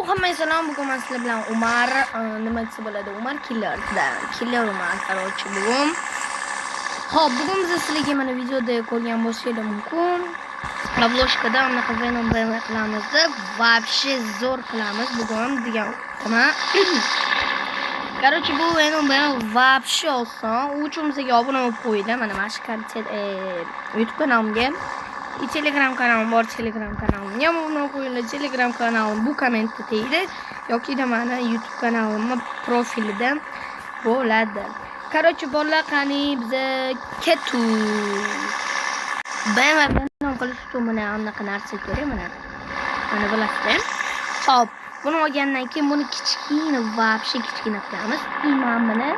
Hammaga salom. Bugun men sizlar bilan Umar nima desa bo'ladi? Umar Killer Umar. Короче, bugun biz sizlarga mana videoda ko'rgan bo'lsangiz mumkin. Obloshkada anaqa Venom qilamiz deb, вообще zo'r qilamiz bugun degan nima. Короче, bu Venom вообще oson. U uchun bizga obuna bo'lib qo'ydi. Mana mana shu YouTube kanalimga Telegram kanalim bor, Telegram kanalimga obuna qo'yinglar. Telegram kanalim bu kommentda tegdi yoki da mana YouTube kanalimning profilida bo'ladi. Короче, bolalar qani biza ketu. Ben qilish uchun mana anaqa narsa kerak mana. Mana bilasizlar. Xo'p, buni olgandan keyin buni kichkina вообще kichkina qilamiz. Imamini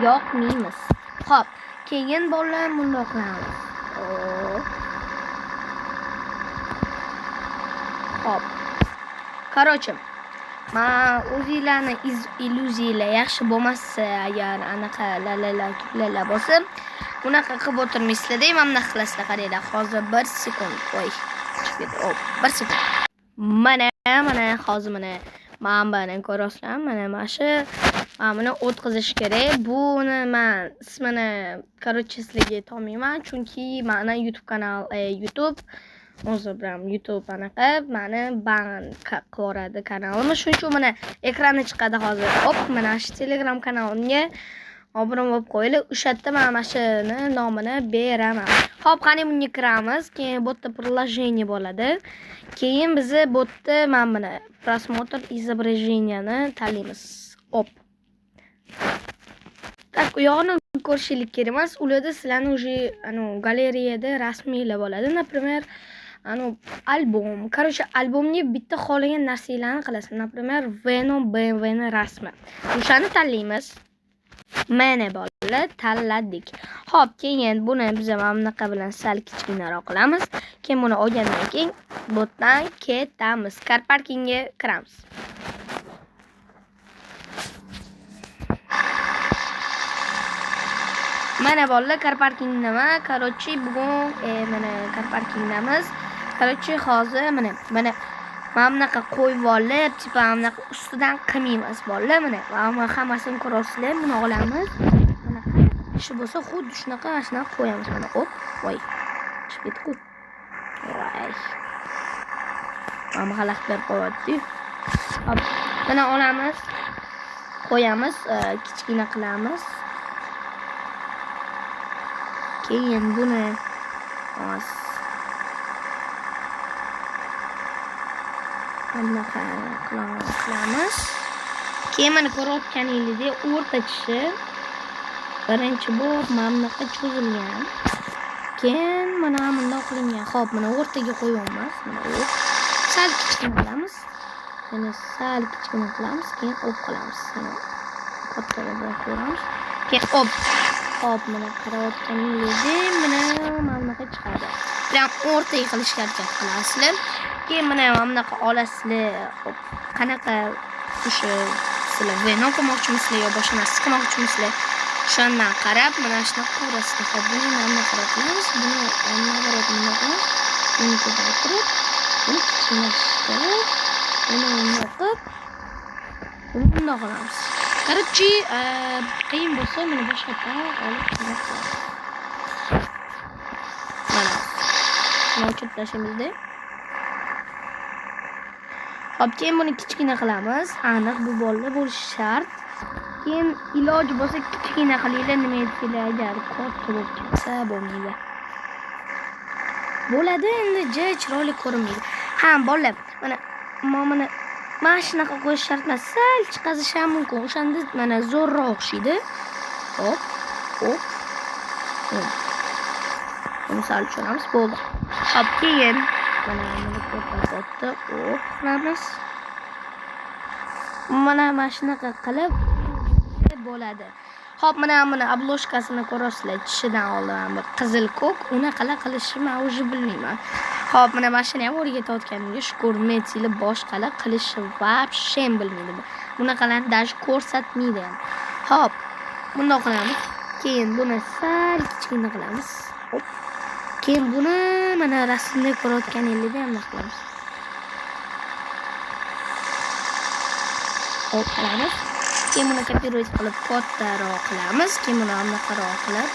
yoqmaymiz. Xo'p, keyin bolalar bundoq qilamiz. Hop. Короче, men o'zinglarni illyuziyalar yaxshi bo'lmasa, agar anaqa la bo'lsa, bunaqa qilib o'tirmaysizlar-da, mana qilasizlar, qaranglar. Hozir 1 sekund. Voy. Hop, 1 sekund. Mana hozir mana buni ko'rasizlar. Mana shu buni o'tkazish kerak. Buni men ismini короче sizlarga aytolmayman, chunki meni YouTube kanal o'zim bilan YouTube anaqa meni ban qilib yuboradi kanalimni. Shuning uchun mana ekranda chiqadi hozir. Hop, mana shu Telegram kanalimga obuna bo'lib qo'yinglar. O'sha yerda men mana shuni nomini beraman. Hop, qani bunga kiramiz. Keyin bu yerda приложение bo'ladi. Keyin biz bu yerda men buni просмотр изображенияni tanlaymiz. Hop. Tak, u yog'ini ko'rishingiz kerak emas. Ularda sizlarni уже galereyada rasmiylar bo'ladi. Например, albom. Короче, albomga bitta xohlagan narsalarni qilasiz. Например, Venom BMW'ni rasmi. O'shani tanlaymiz. Mana bolalar tanladik. Xo'p, keyin buni biz mana bunaqa bilan sal kichkinaroq qilamiz. Keyin buni olgandan keyin botdan ketamiz. Car parkingga kiramiz. Mana bolalar car parking nima? Короче, bugun mana car parkingdamiz. Короче, hozir mana bunaqa qo'yib olib, tipa bunaqa ustidan qilmaymiz bolalar. Mana hammasini ko'rasizlar. Buni olamiz. Mana ishi bo'lsa, xuddi shunaqa qo'yamiz. Mana hop, voy. Chiqib ketdi-ku. Voy. Mana xalaqit berib qo'yadi. Hop, mana olamiz. Qo'yamiz, kichkina qilamiz. Keyin buni bunaqa qilamiz. Keyin mana ko'rayotganingizdek o'rtachi birinchi bor mana bunaqa cho'zilgan. Keyin mana bundoq qilingan. Xo'p, mana o'rtaga qo'yamiz. Mana sal kichkina qilamiz. Mana sal kichkina qilamiz, keyin o'p qilamiz. Mana kattaroq qo'yamiz. Keyin Hop, mana qarayotganingizdek mana bunaqa chiqadi. Bilan o'rtaga qilishga harakat qilasizlar. Keyin mana bunaqa olasizlar. Hop, qanaqa o'sha sizlar Venom qilmoqchimisizlar yo boshqa narsa qilmoqchimisizlar? Shundan qarab mana shuni qurasizlar. Hop, buni mana qilamiz. Buni qilamiz. Buni ko'paytirib, buni kichkinlashtirib, buni bundoq qilamiz. Короче, qiyin bo'lsa meni boshqacha olib qo'yasiz. Mana. Buni o'chirib tashlaymiz-da. Hop, keyin buni kichkina qilamiz. Aniq bu bolalar bo'lishi shart. Keyin iloji bo'lsa kichkina qilinglar, nima aytinglar, agar katta bo'lib ketsa bo'lmaydi. Bo'ladi, endi chiroyli ko'rinmaydi. Ha, bolalar, mana shunaqa qo'yish shart emas. Sal chiqazish ham mumkin. O'shanda mana zo'rroq o'xshaydi. Hop. Buni sal tushiramiz. Bo'ldi. Hop, keyin mana katta qilamiz. Mana shunaqa qilib bo'ladi. Hop, mana obloshkasini ko'rasizlar. Tishidan oldin qizil ko'k. Uni qilishni men o'zi bilmayman. Hop, mana mashina ham o'rgatayotganimga shukur, metsili boshqalar qilishni вообще bilmaydi. Bunaqalarni даже ko'rsatmaydi ham. Hop, bundoq qilamiz. Keyin buni sal kichkina qilamiz. Hop. Keyin buni mana rasmda ko'rayotganingizdek ham qilamiz. qilamiz. Keyin buni kopirovать qilib kattaroq qilamiz. Keyin buni anaqaroq qilib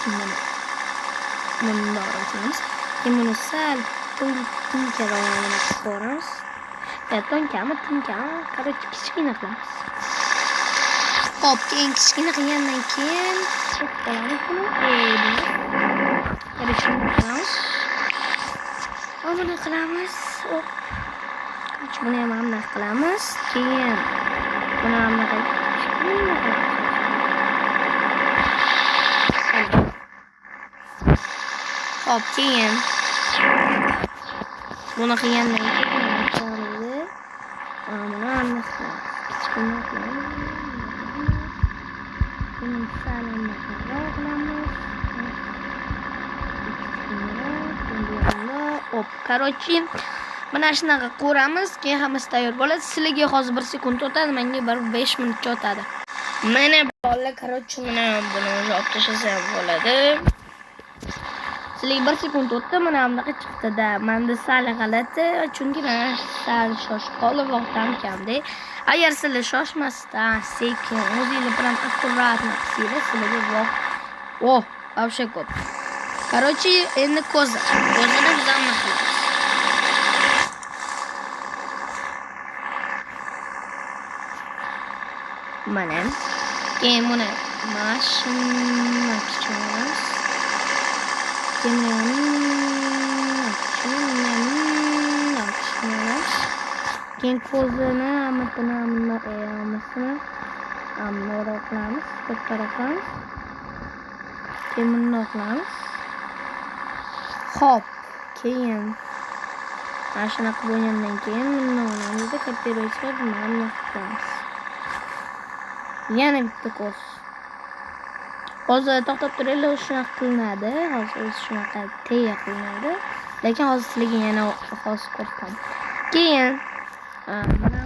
bundoq qilamiz. Keyin buni sal tinkaroq qilib ko'ramiz. Tonkami, короче, kichkina qilamiz. Hop, keyin kichkina qilgandan keyin qilamiz buni. Qilamiz. Buni qilamiz. Hop. Buni ham bunday qilamiz. Keyin buni ham bunday hop, keyin buni qilgandan keyin buni ham kichkina qilamiz. Buni salomga qilamiz. Hop, короче, mana shunaqa ko'ramiz. Keyin hammasi tayyor bo'ladi. Sizlarga hozir 1 sekund o'tadi, menga 5 minutcha o'tadi. Mana bolalar, короче, mana buni o'zi olib tashlasa ham bo'ladi. Sizlarga 1 sekund o'tdi, mana bunaqa chiqdi-da. Menda sal g'alati, chunki men sal shoshib qoldim, vaqtim kamda. Agar sizlar shoshmasdan, sekin, o'zingiz bilan akkuratni qilsangiz, sizlarga vaqt вообще ko'p. Короче, endi ko'zini biz ham qilamiz. Mana keyin buni mashina kichikamiz. Keyin ko'zini amroq qilamiz, kattaroq qilamiz. Keyin bundoq qilamiz. Hop, keyin mana shunaqa bo'lgandan keyin bundoq qilamiz, kopirovать qilib mana qilamiz. Yana bitta ko'z. Hozir to'xtab turinglar, shunaqa qilinadi. Hozir shunaqa teya qilinadi. Lekin hozir sizlarga yana hozir ko'rsataman. Keyin mana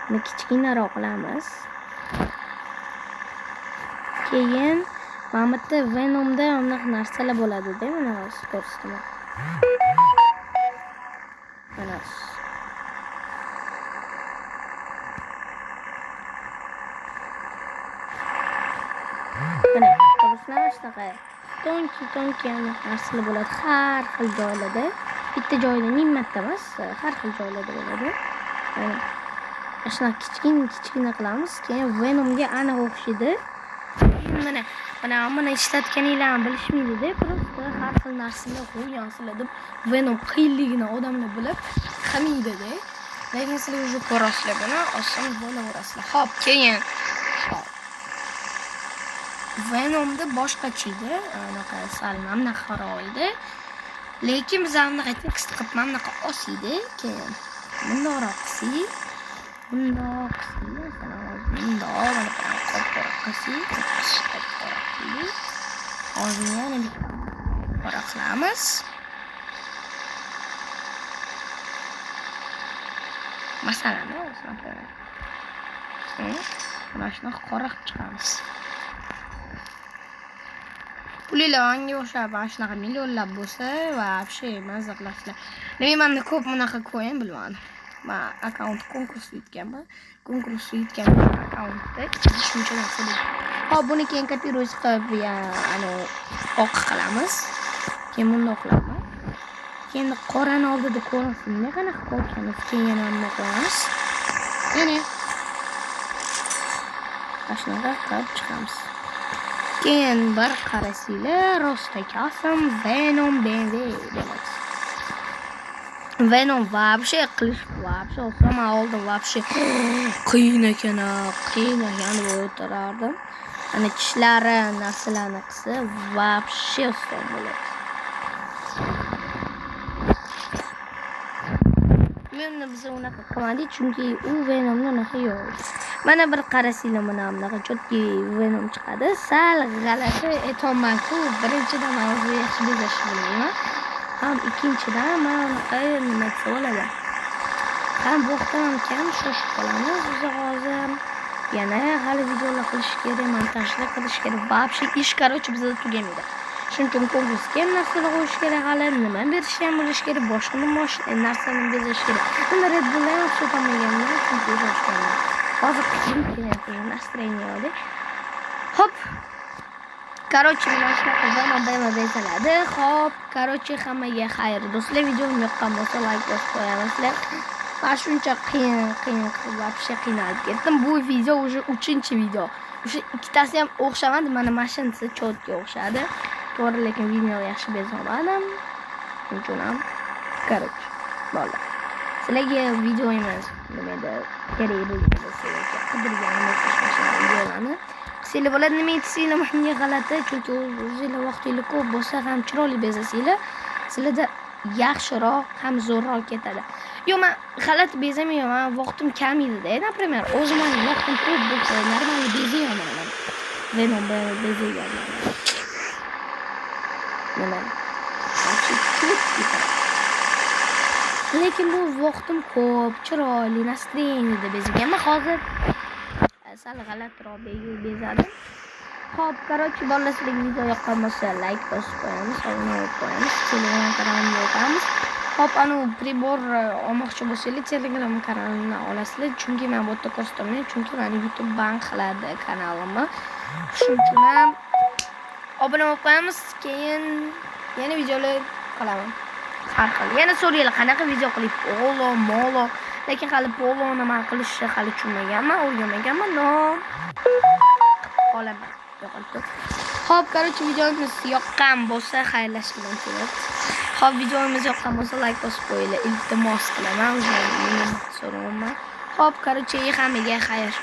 buni kichkinaroq qilamiz. Keyin mana bu yerda Venomda unaqa narsalar bo'ladi-da, mana hozir ko'rsataman. Mana ko'rsatma shunaqa tonki narsalar bo'ladi, har xil joylarda. Bitta joyda 1000 marta emas, har xil joylarda bo'ladi. Mana shunaqa kichkina qilamiz. Keyin Venomga aniq o'xshaydi. Mana ishlatganinglarni bilishmaydi-da, просто har xil narsalar qo'ygansizlar deb Venom qiyinligini odamlar bilib qilmaydi-da. Lekin sizlar o'zi ko'rasizlar buni, oson bo'laverasizlar. Hop, keyin Venomda boshqacha edi, anaqa sal mamnaqaroq edi. Lekin biz anaqa tekst qilib mamnaqa osiydi. Keyin bundoq qilsak, bundoq hozir yana qora qilamiz. Masalan, mana shunaqa qora qilib chiqamiz. Pullarga o'xshab mana shunaqa millionlab bo'lsa, вообще mazza qilasizlar. Lekin menda ko'p bunaqa ko'yin bilmadim. Men akkaunt konkurs yutganman. Akkauntda shuncha narsa bor. Hop, buni keyin kopirovать qilib, oq qilamiz. Keyin buni qilamiz. Keyin qorani oldida ko'rasiz, nima qanaqa qolganimiz. Keyin yana buni qo'yamiz. Yana shunaqa qilib chiqamiz. Keyin bir qarasizlar, rostakasam Venom BMW bo'ladi. Venom вообще qilish вообще oson. Men oldin вообще qiyin ekan deb o'tirardim. Ana tishlari narsalarni qilsa вообще oson bo'ladi. Menda biz unaqa qilmadik, chunki u Venomni unaqa yo'q. Mana bir qarasizlar, mana bunaqa chotki Venom chiqadi. Sal g'alati aytolman-ku, birinchidan men o'zi yaxshi bezash bilmayman. Ham ikkinchidan men unaqa nima desa bo'ladi. Ham bu vaqtdan kam shoshib qolamiz. Biz hozir yana hali videolar qilish kerak, montajlar qilish kerak. Вообще ish, короче, bizda tugamaydi. Shuning uchun ko'ngilga ham narsalar qo'yish kerak, hali nima berishga ham bo'lish kerak, boshqa narsani bezish kerak. Bunda Red Bull ham o'xshat olmaganman, chunki o'zashganman. Hozir qiyin настроение oldi. Hop. Korоче, mana shunaqa zamon bezaladi. Hop, korоче, hammaga xayr. Do'stlar, videom yoqqan bo'lsa, like bosib qo'yasizlar. Men shuncha qiyin вообще qiynalib ketdim. Bu video уже 3-video. O'sha ikkitasi ham o'xshamadi, mana mashinasi chotga o'xshadi. To'g'ri, lekin videoni yaxshi bezolmadim. Shuning uchun ham korоче, bo'ldi. Sizlarga video emas, nimada kerak bo'lgan sizlarga qidirganingiz videolarni sizlar bo'ladi. Nima aytsanglar menga g'alati, chunki o'zingizlar vaqtingiz ko'p bo'lsa ham chiroyli bezasanglar, sizlarda yaxshiroq ham zo'rroq ketadi. Yo'q, men g'alati bezamayman, vaqtim kam edi-da. Например, o'zim vaqtim ko'p bo'lsa, normal bezayman. Venom bezayman. Nima? Lekin bu vaqtim ko'p, chiroyli, настроениеda bezaganman. Hozir sal g'alatiroq bezadim. Xo'p, короче, sizlarga video yoqqan bo'lsa, like bosib qo'yamiz, obuna bo'lib qo'yamiz, Telegram kanalimga o'tamiz. Hop, pribor olmoqchi bo'lsangiz, Telegram kanalimdan olasizlar, chunki men bu yerda ko'rsatmayman, chunki meni YouTube ban qiladi kanalimni. Shuning uchun ham obuna bo'lib qo'yamiz, keyin yana videolar qilaman. Har xil. Yana so'raylar, qanaqa video qilib, polo, molo, lekin hali poloni men qilishni hali tushunmaganman, o'rganmaganman. No. Qolaman. Hop, короче, videomiz yoqqan bo'lsa, xayrlashib kerak. Hop, videomiz yoqqan bo'lsa, like bosib qo'yinglar. Iltimos qilaman, o'zimni so'rayman. Hop, короче, hammaga xayr.